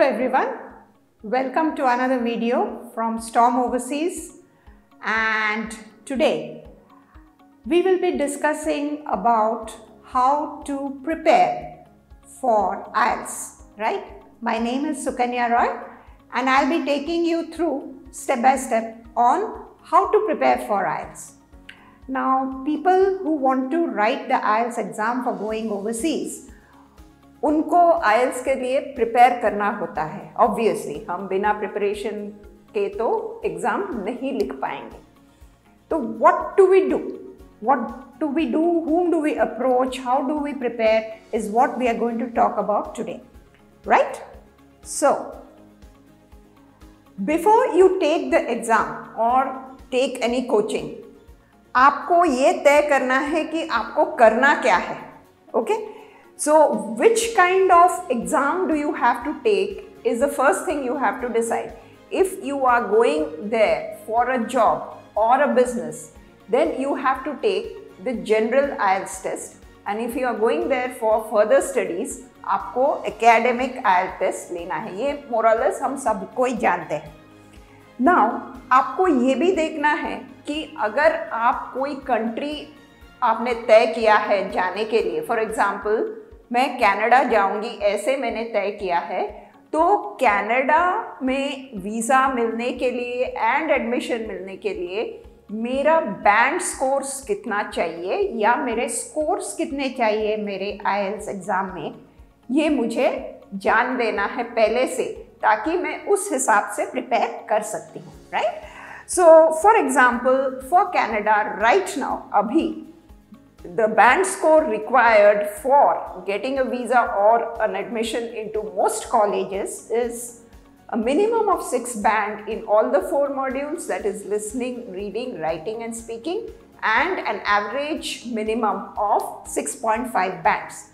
everyone, welcome to another video from Storm Overseas, and today we will be discussing about how to prepare for IELTS, right? My name is Sukanya Roy and I'll be taking you through step by step on how to prepare for IELTS. Now, people who want to write the IELTS exam for going overseas, उनको IELTS के लिए prepare करना होता है. Obviously हम बिना preparation के तो एग्ज़ाम नहीं लिख पाएंगे. तो what do we do? What do we do? Whom do we approach? How do we prepare? Is what we are going to talk about today. Right? So, before you take the exam or take any coaching, आपको ये तय करना है कि आपको करना क्या है. Okay? So, which kind of exam do you have to take is the first thing you have to decide. If you are going there for a job or a business, then you have to take the general IELTS test. And if you are going there for further studies, आपको academic IELTS test लेना है. ये more or less हम सब कोई जानते हैं. Now, आपको ये भी देखना है कि अगर आप कोई country आपने तय किया है जाने के लिए, for example, मैं कनाडा जाऊंगी ऐसे मैंने तय किया है, तो कनाडा में वीज़ा मिलने के लिए एंड एडमिशन मिलने के लिए मेरा बैंड स्कोर्स कितना चाहिए या मेरे स्कोर्स कितने चाहिए मेरे IELTS एग्ज़ाम में, ये मुझे जान लेना है पहले से, ताकि मैं उस हिसाब से प्रिपेयर कर सकती हूँ. Right? So for example for Canada right now, अभी the band score required for getting a visa or an admission into most colleges is a minimum of 6 band in all the 4 modules, that is listening, reading, writing and speaking, and an average minimum of 6.5 bands.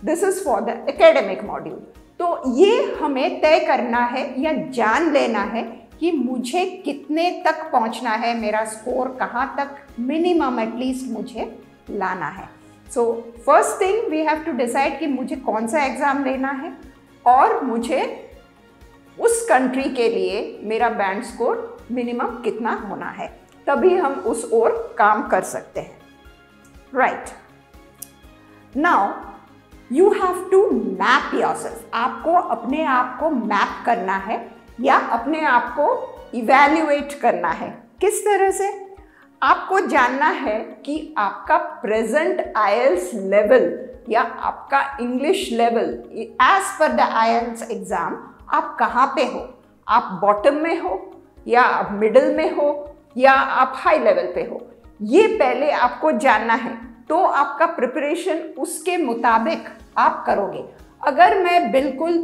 This is for the academic module. तो ये हमें तय करना है या जान लेना है कि मुझे कितने तक पहुंचना है, मेरा स्कोर कहाँ तक मिनिमम एटलीस्ट मुझे लाना है. So first thing we have to decide कि मुझे कौन सा एग्ज़ाम लेना है और मुझे उस कंट्री के लिए मेरा बैंड स्कोर मिनिमम कितना होना है, तभी हम उस ओर काम कर सकते हैं. Right? Now you have to map yourself. आपको अपने आप को मैप करना है या अपने आप को इवैल्यूएट करना है. किस तरह से? आपको जानना है कि आपका प्रेजेंट IELTS लेवल या आपका English level as per the IELTS exam आप कहाँ पे हो. आप बॉटम में हो या आप मिडिल में हो या आप हाई लेवल पे हो, ये पहले आपको जानना है. तो आपका प्रिपरेशन उसके मुताबिक आप करोगे. अगर मैं बिल्कुल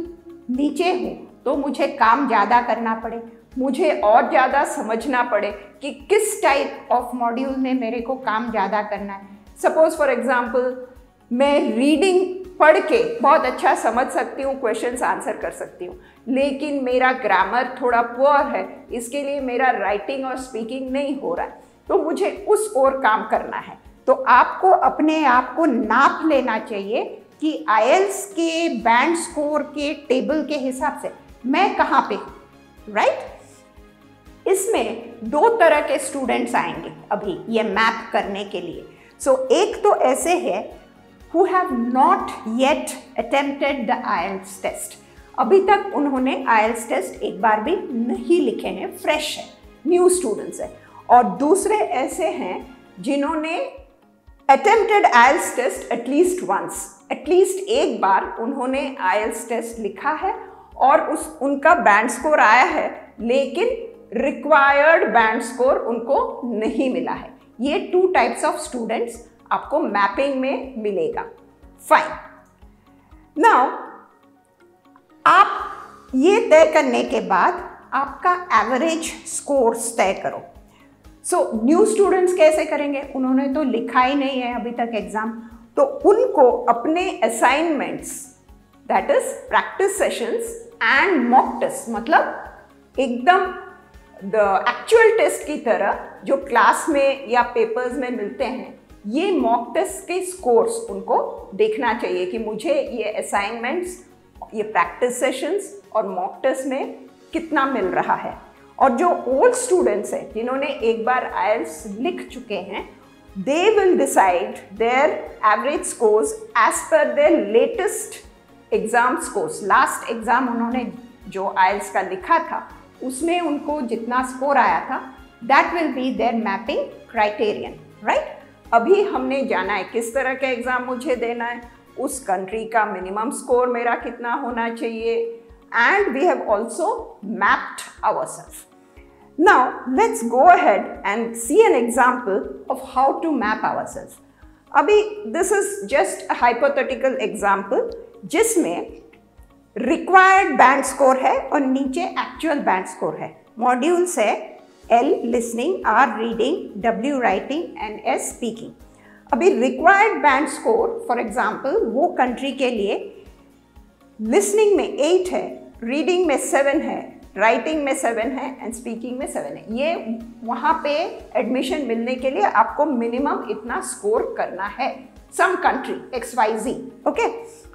नीचे हूँ तो मुझे काम ज़्यादा करना पड़े, मुझे और ज़्यादा समझना पड़े कि किस टाइप ऑफ मॉड्यूल में मेरे को काम ज़्यादा करना है. सपोज फॉर एग्जांपल मैं रीडिंग पढ़ के बहुत अच्छा समझ सकती हूँ, क्वेश्चंस आंसर कर सकती हूँ, लेकिन मेरा ग्रामर थोड़ा पुअर है, इसके लिए मेरा राइटिंग और स्पीकिंग नहीं हो रहा है, तो मुझे उस ओर काम करना है. तो आपको अपने आप को नाप लेना चाहिए कि IELTS के बैंड स्कोर के टेबल के हिसाब से मैं कहाँ पे हूँ. राइट? इसमें 2 तरह के स्टूडेंट्स आएंगे अभी ये मैप करने के लिए. एक तो ऐसे है who have not yet attempted the IELTS test. अभी तक उन्होंने IELTS टेस्ट एक बार भी नहीं लिखे हैं, फ्रेश है, न्यू स्टूडेंट्स है. और दूसरे ऐसे हैं जिन्होंने attempted IELTS test at least once, at least एक बार उन्होंने IELTS टेस्ट लिखा है और उनका बैंड स्कोर आया है, लेकिन रिक्वायर्ड बैंड स्कोर उनको नहीं मिला है. ये 2 टाइप्स ऑफ स्टूडेंट्स आपको मैपिंग में मिलेगा. फाइन. नाउ आप ये तय करने के बाद आपका एवरेज स्कोर्स तय करो. न्यू स्टूडेंट्स कैसे करेंगे? उन्होंने तो लिखा ही नहीं है अभी तक एग्जाम, तो उनको अपने assignments, that is practice sessions and mock test, मतलब एकदम द एक्चुअल टेस्ट की तरह जो क्लास में या पेपर्स में मिलते हैं, ये मॉक टेस्ट के स्कोर्स उनको देखना चाहिए कि मुझे ये असाइनमेंट्स ये प्रैक्टिस सेशंस और मॉक टेस्ट में कितना मिल रहा है। और जो ओल्ड स्टूडेंट्स हैं जिन्होंने एक बार IELTS लिख चुके हैं, they will decide their average scores as per their latest exam scores। Last exam उन्होंने जो IELTS का लिखा था उसमें उनको जितना स्कोर आया था, that will be their mapping criterion, right? अभी हमने जाना है किस तरह का एग्जाम मुझे देना है, उस कंट्री का मिनिमम स्कोर मेरा कितना होना चाहिए, and we have also mapped ourselves. Now let's go ahead and see an example of how to map ourselves. अभी this is just a hypothetical example जिसमें रिक्वायर्ड बैंड स्कोर है और नीचे एक्चुअल बैंड स्कोर है। Modules है L listening, R reading, W writing and S speaking. अभी required band score for example वो country के लिए लिसनिंग में 8 है, रीडिंग में 7 है, राइटिंग में 7 है एंड स्पीकिंग में 7 है। ये वहाँ पे एडमिशन मिलने के लिए आपको मिनिमम इतना स्कोर करना है, some country XYZ, okay.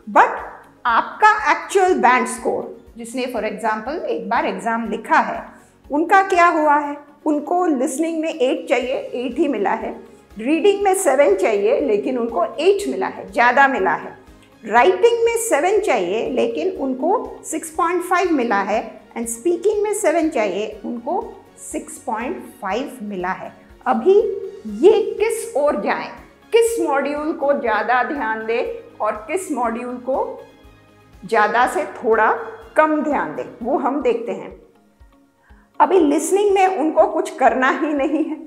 But आपका एक्चुअल बैंड स्कोर, जिसने फॉर एग्जांपल एक बार एग्जाम लिखा है, उनका क्या हुआ है? उनको लिसनिंग में 8 चाहिए, 8 ही मिला है। रीडिंग में 7 चाहिए लेकिन उनको 8 मिला है, ज़्यादा मिला है। राइटिंग में 7 चाहिए लेकिन उनको 6.5 मिला है एंड स्पीकिंग में 7 चाहिए, उनको 6.5 मिला है। अभी ये किस ओर जाएं, किस मॉड्यूल को ज़्यादा ध्यान दें और किस मॉड्यूल को ज़्यादा से थोड़ा कम ध्यान दें, वो हम देखते हैं। अभी लिसनिंग में उनको कुछ करना ही नहीं है।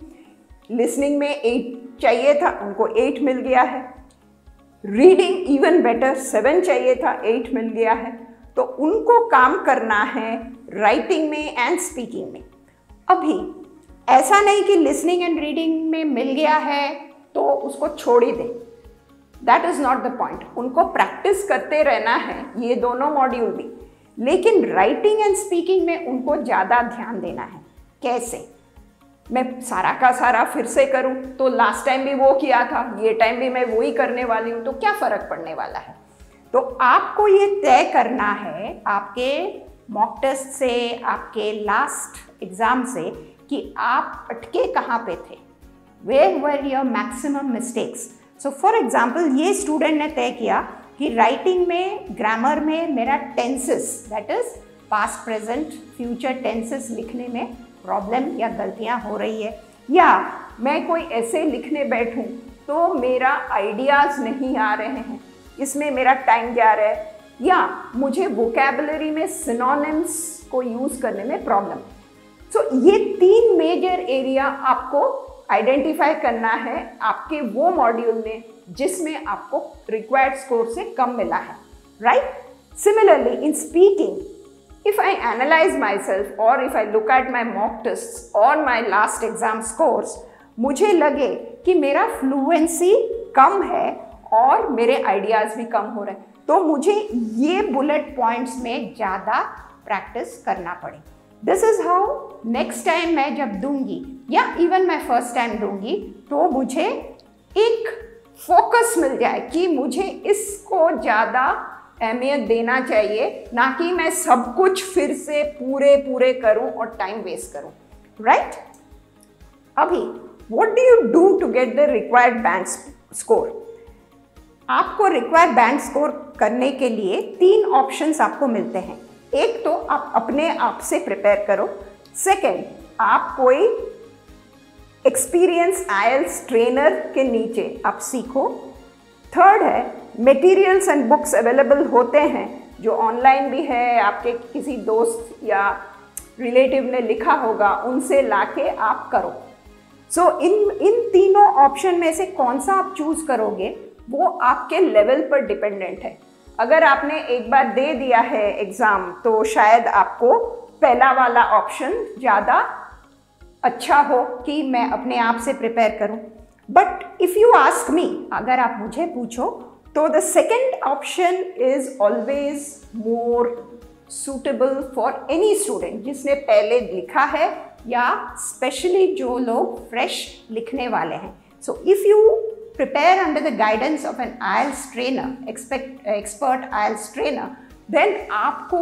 लिसनिंग में 8 चाहिए था, उनको 8 मिल गया है। रीडिंग इवन बेटर, 7 चाहिए था, 8 मिल गया है। तो उनको काम करना है राइटिंग में एंड स्पीकिंग में। अभी ऐसा नहीं कि लिसनिंग एंड रीडिंग में मिल गया है तो उसको छोड़ ही दें, that is not the point. उनको प्रैक्टिस करते रहना है, ये दोनों मॉड्यूल भी, लेकिन राइटिंग एंड स्पीकिंग में उनको ज़्यादा ध्यान देना है। कैसे? मैं सारा का सारा फिर से करूं तो लास्ट टाइम भी वो किया था, ये टाइम भी मैं वही करने वाली हूं, तो क्या फ़र्क पड़ने वाला है? तो आपको ये तय करना है आपके मॉक टेस्ट से, आपके लास्ट एग्ज़ाम से, कि आप अटके कहाँ पे थे, where were your maximum mistakes. So for example ये स्टूडेंट ने तय किया कि राइटिंग में, ग्रामर में मेरा tenses, that is past present future tenses लिखने में प्रॉब्लम या गलतियां हो रही है, या मैं कोई ऐसे लिखने बैठूं तो मेरा आइडियाज़ नहीं आ रहे हैं, इसमें मेरा टाइम जा रहा है, या मुझे वोकैबुलरी में सिनोनिम्स को यूज़ करने में प्रॉब्लम। सो ये 3 मेजर एरिया आपको आइडेंटिफाई करना है आपके वो मॉड्यूल में जिसमें आपको रिक्वायर्ड स्कोर से कम मिला है, right? Similarly in speaking, if I analyze myself or if I look at my mock tests or my last exam scores, मुझे लगे कि मेरा फ्लुएंसी कम है और मेरे आइडियाज़ भी कम हो रहे हैं, तो मुझे ये बुलेट पॉइंट्स में ज़्यादा प्रैक्टिस करना पड़े। This is how next time मैं जब दूंगी या इवन मैं फर्स्ट टाइम दूंगी तो मुझे एक फोकस मिल जाए कि मुझे इसको ज़्यादा अहमियत देना चाहिए, ना कि मैं सब कुछ फिर से पूरे करूं और टाइम वेस्ट करूं, राइट? अभी what do you do to get the required band score? आपको रिक्वायर्ड बैंड स्कोर करने के लिए 3 ऑप्शंस आपको मिलते हैं। एक तो आप अपने आप से प्रिपेयर करो, सेकेंड आप कोई एक्सपीरियंस IELTS ट्रेनर के नीचे आप सीखो, थर्ड है मटेरियल्स एंड बुक्स अवेलेबल होते हैं जो ऑनलाइन भी है, आपके किसी दोस्त या रिलेटिव ने लिखा होगा, उनसे लाके आप करो। सो इन तीनों ऑप्शन में से कौन सा आप चूज़ करोगे वो आपके लेवल पर डिपेंडेंट है। अगर आपने एक बार दे दिया है एग्ज़ाम तो शायद आपको पहला वाला ऑप्शन ज़्यादा अच्छा हो कि मैं अपने आप से प्रिपेयर करूं, but if you ask me, अगर आप मुझे पूछो तो the second option is always more suitable for any student जिसने पहले लिखा है या स्पेशली जो लोग फ्रेश लिखने वाले हैं। So if you prepare under the guidance of an IELTS trainer, expert IELTS trainer, then आपको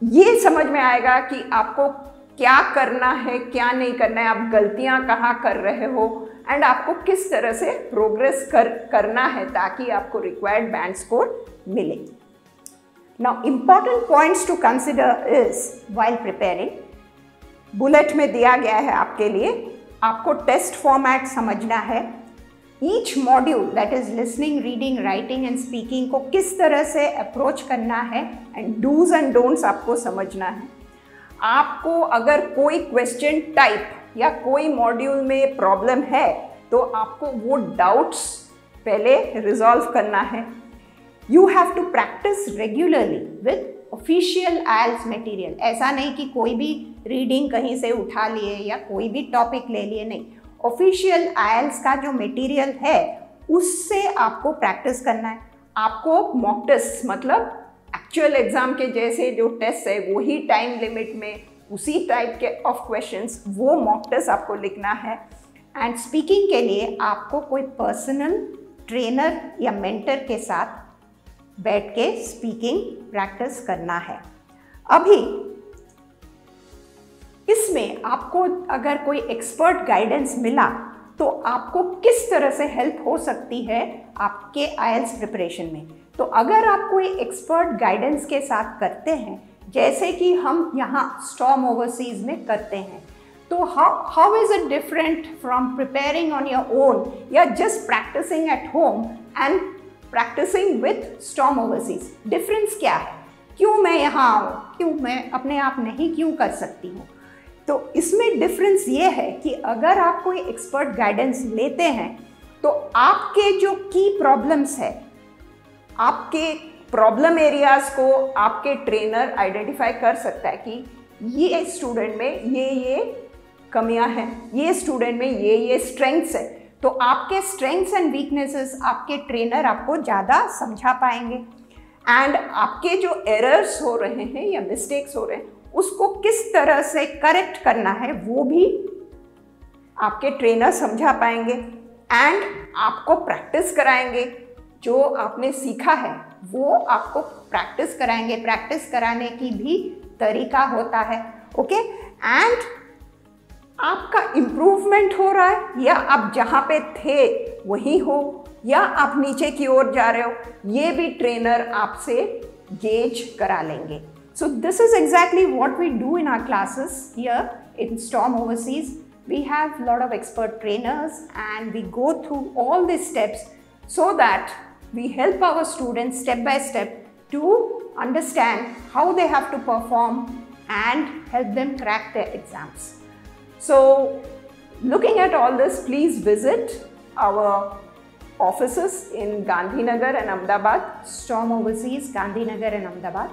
ये समझ में आएगा कि आपको क्या करना है, क्या नहीं करना है, आप गलतियां कहाँ कर रहे हो, एंड आपको किस तरह से प्रोग्रेस करना है ताकि आपको रिक्वायर्ड बैंड स्कोर मिले। Now important points to consider is while preparing, bullet में दिया गया है आपके लिए, आपको टेस्ट फॉर्मेट समझना है, each module that is listening, reading, writing and speaking को किस तरह से अप्रोच करना है, एंड डूज एंड डोंट्स आपको समझना है। आपको अगर कोई क्वेश्चन टाइप या कोई मॉड्यूल में प्रॉब्लम है तो आपको वो डाउट्स पहले रिजॉल्व करना है। You have to practise regularly with official IELTS material. ऐसा नहीं कि कोई भी रीडिंग कहीं से उठा लिए या कोई भी टॉपिक ले लिए, नहीं, ऑफिशियल आइल्स का जो मटेरियल है उससे आपको प्रैक्टिस करना है। आपको मॉक टेस्ट मतलब एक्चुअल एग्जाम के जैसे जो टेस्ट है वही टाइम लिमिट में उसी टाइप के ऑफ क्वेश्चंस, वो मॉक टेस्ट आपको लिखना है। एंड स्पीकिंग के लिए आपको कोई पर्सनल ट्रेनर या मेंटर के साथ बैठ के स्पीकिंग प्रैक्टिस करना है। अभी इसमें आपको अगर कोई एक्सपर्ट गाइडेंस मिला तो आपको किस तरह से हेल्प हो सकती है आपके आईएलटीएस प्रिपरेशन में। तो अगर आप कोई एक्सपर्ट गाइडेंस के साथ करते हैं, जैसे कि हम यहाँ स्टॉर्म ओवरसीज में करते हैं, तो how is it different from preparing on your own या just practising at home and practising with storm overseas? Difference क्या है? क्यों मैं यहाँ आऊँ, क्यों मैं अपने आप नहीं क्यों कर सकती हूँ? तो इसमें डिफरेंस ये है कि अगर आप कोई एक्सपर्ट गाइडेंस लेते हैं तो आपके जो की प्रॉब्लम्स है, आपके प्रॉब्लम एरियाज को आपके ट्रेनर आइडेंटिफाई कर सकता है कि ये स्टूडेंट में ये कमियां हैं, ये स्टूडेंट में ये स्ट्रेंथ्स है। तो आपके स्ट्रेंथ्स एंड वीकनेसेस आपके ट्रेनर आपको ज़्यादा समझा पाएंगे, एंड आपके जो एरर्स हो रहे हैं या मिस्टेक्स हो रहे हैं उसको किस तरह से करेक्ट करना है वो भी आपके ट्रेनर समझा पाएंगे, एंड आपको प्रैक्टिस कराएंगे। जो आपने सीखा है वो आपको प्रैक्टिस कराएंगे। प्रैक्टिस कराने की भी तरीका होता है, ओके। एंड आपका इम्प्रूवमेंट हो रहा है या आप जहाँ पे थे वहीं हो या आप नीचे की ओर जा रहे हो, ये भी ट्रेनर आपसे गेज करा लेंगे। So this is exactly what we do in our classes here in Storm Overseas. We have a lot of expert trainers and we go through all these steps so that we help our students step by step to understand how they have to perform and help them crack their exams. So looking at all this, please visit our offices in Gandhinagar and Ahmedabad, Storm Overseas, Gandhinagar and Ahmedabad.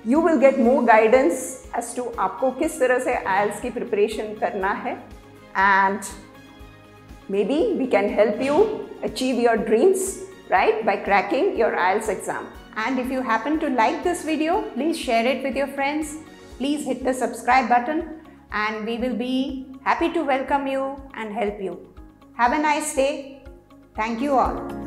You will get more guidance as to आपको किस तरह से IELTS की preparation करना है, and maybe we can help you achieve your dreams, right, by cracking your IELTS exam. And if you happen to like this video, please share it with your friends. Please hit the subscribe button and we will be happy to welcome you and help you. Have a nice day. Thank you all.